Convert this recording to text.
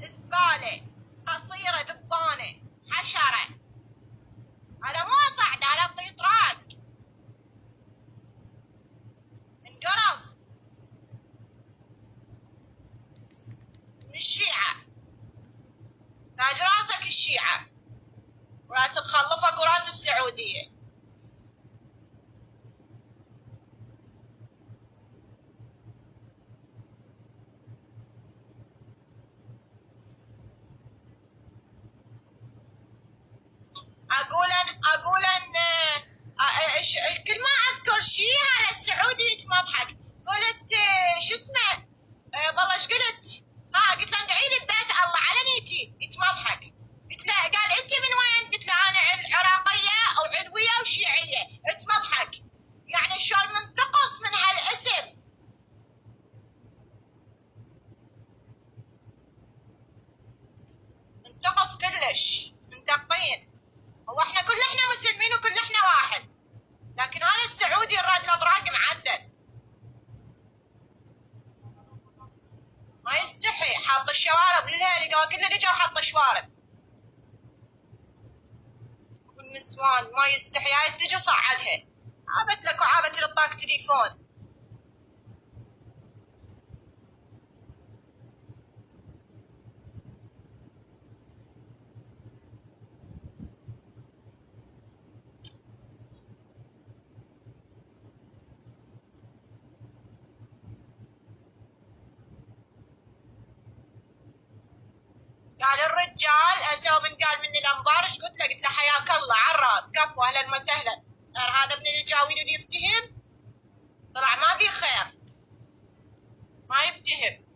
زبالة قصيرة ذبانة حشرة. هذا مو صعد، هذا طيطراق انقرص من الشيعة. تاج راسك الشيعة وراس مخلفك وراس السعودية. اقول ان كل ما اذكر شيء على السعودي يتمضحك. قلت شو اسمه والله ايش قلت؟ قلت له ادعي لي ببيت الله على نيتي. يتمضحك. قلت له قال انت من وين؟ قلت له انا عراقيه او علويه وشيعيه. اتمضحك. يعني شلون منتقص من هالاسم. منتقص كلش. مندقين. هو احنا كلنا مسلمين وكلنا واحد، لكن هذا السعودي الرد الاطراق معدل. ما يستحي. حاط الشوارب للهيلي كلنا جو حاط شوارب. والنسوان ما يستحي. هاي تجي صعدها. عابت لك وعابت لطاق تليفون. قال الرجال هسه من قال من الانبار ايش قلت له؟ قلت له حياك الله على الراس كفو اهلا وسهلا. هذا ابن الجاويد اللي يفتهم طلع ما بيه خير. ما يفتهم.